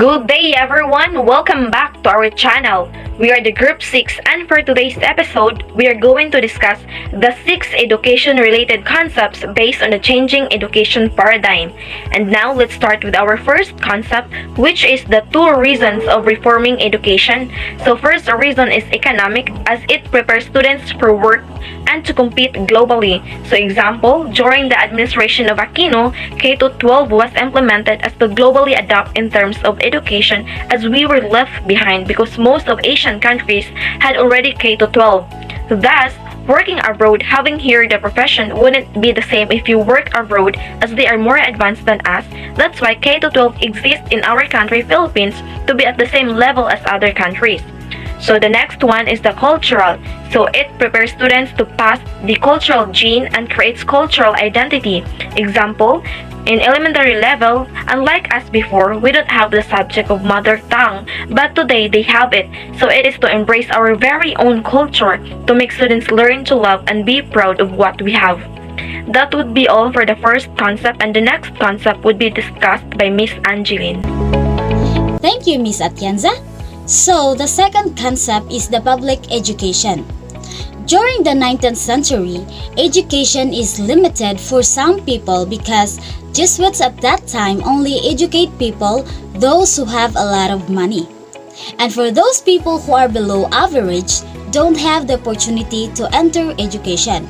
Good day everyone! Welcome back to our channel. We are the Group 6 and for today's episode, we are going to discuss the 6 education-related concepts based on the changing education paradigm. And now let's start with our first concept, which is the 2 reasons of reforming education. So first reason is economic, as it prepares students for work and to compete globally. So example, during the administration of Aquino, K-12 was implemented as to globally adapt in terms of education, as we were left behind because most of Asian countries had already K-12. Thus, working abroad, having here the profession wouldn't be the same if you work abroad, as they are more advanced than us. That's why K-12 exists in our country, Philippines, to be at the same level as other countries. So the next one is the cultural. So it prepares students to pass the cultural gene and creates cultural identity. Example, in elementary level, unlike us before, we don't have the subject of mother tongue, but today they have it. So it is to embrace our very own culture, to make students learn to love and be proud of what we have. That would be all for the first concept, and the next concept would be discussed by Miss Angeline. Thank you, Miss Atienza. So, the second concept is the public education. During the 19th century, education is limited for some people because Jesuits at that time only educate people, those who have a lot of money. And for those people who are below average, don't have the opportunity to enter education.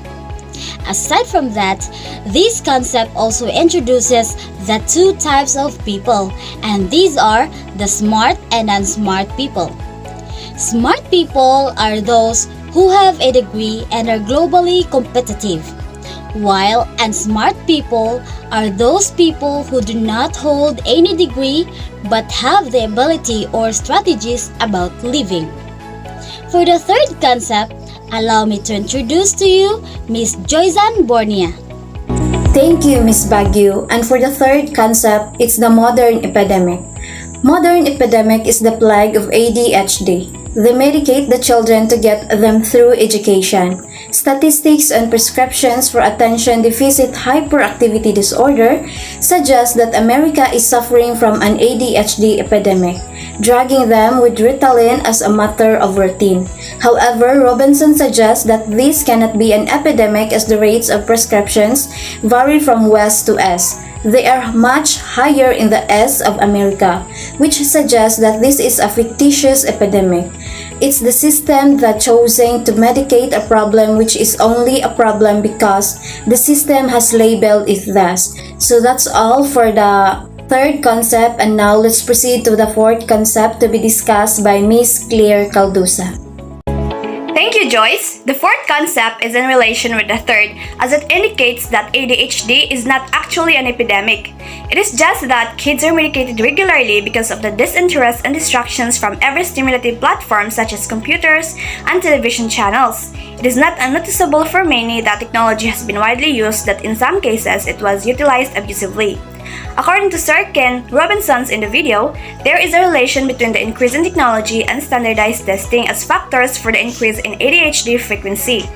Aside from that, this concept also introduces the 2 types of people, and these are the smart and unsmart people. Smart people are those who have a degree and are globally competitive, while unsmart people are those people who do not hold any degree but have the ability or strategies about living. For the third concept, allow me to introduce to you Miss Joyzan Bornia. Thank you, Miss Baguio. And for the third concept, it's the modern epidemic. Modern epidemic is the plague of ADHD. They medicate the children to get them through education. Statistics and prescriptions for attention deficit hyperactivity disorder suggest that America is suffering from an ADHD epidemic, drugging them with Ritalin as a matter of routine. However, Robinson suggests that this cannot be an epidemic as the rates of prescriptions vary from West to East. They are much higher in the S of America, which suggests that this is a fictitious epidemic. It's the system that choosing to medicate a problem which is only a problem because the system has labeled it thus. So that's all for the third concept, and now let's proceed to the fourth concept to be discussed by Miss Claire Caldusa. Thank you, Joyce. The fourth concept is in relation with the third, as it indicates that ADHD is not actually an epidemic. It is just that kids are medicated regularly because of the disinterest and distractions from every stimulative platform such as computers and television channels. It is not unnoticeable for many that technology has been widely used, that in some cases it was utilized abusively. According to Sir Ken Robinson's in the video, there is a relation between the increase in technology and standardized testing as factors for the increase in ADHD frequency.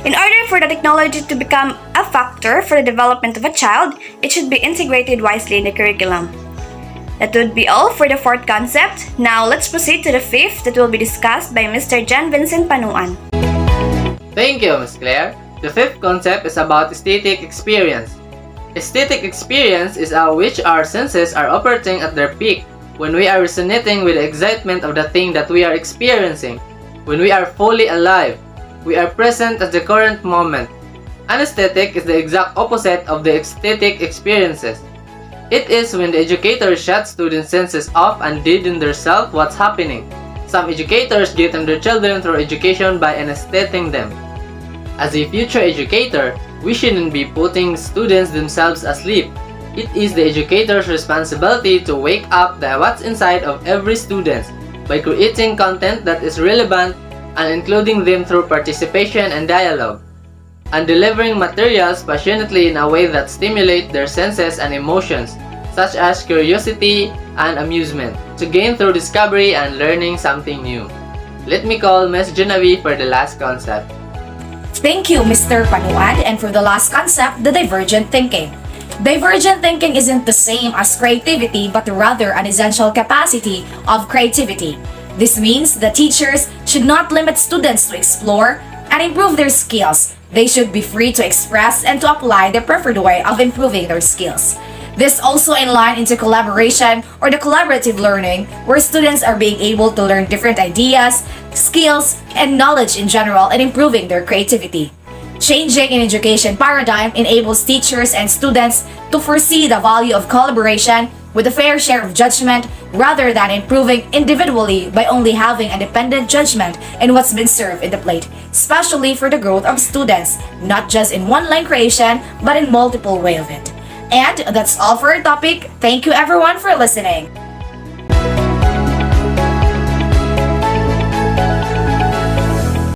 In order for the technology to become a factor for the development of a child, it should be integrated wisely in the curriculum. That would be all for the fourth concept. Now let's proceed to the fifth, that will be discussed by Mr. John Vincent Panuan. Thank you, Ms. Claire. The fifth concept is about aesthetic experience. Aesthetic experience is which our senses are operating at their peak when we are resonating with the excitement of the thing that we are experiencing. When we are fully alive, we are present at the current moment. Anesthetic is the exact opposite of the aesthetic experiences. It is when the educator shuts students' senses off and did in themselves what's happening. Some educators get on their children through education by anestheting them. As a future educator, we shouldn't be putting students themselves asleep. It is the educator's responsibility to wake up the what's inside of every student by creating content that is relevant and including them through participation and dialogue, and delivering materials passionately in a way that stimulate their senses and emotions, such as curiosity and amusement, to gain through discovery and learning something new. Let me call Ms. Junavie for the last concept. Thank you, Mr. Panuan, and for the last concept, the divergent thinking. Divergent thinking isn't the same as creativity but rather an essential capacity of creativity. This means that teachers should not limit students to explore and improve their skills. They should be free to express and to apply the preferred way of improving their skills. This also in line into collaboration or the collaborative learning, where students are being able to learn different ideas, skills, and knowledge in general and improving their creativity. Changing in education paradigm enables teachers and students to foresee the value of collaboration with a fair share of judgment rather than improving individually by only having independent judgment in what's been served in the plate, especially for the growth of students, not just in one line creation, but in multiple way of it. And that's all for our topic. Thank you everyone for listening.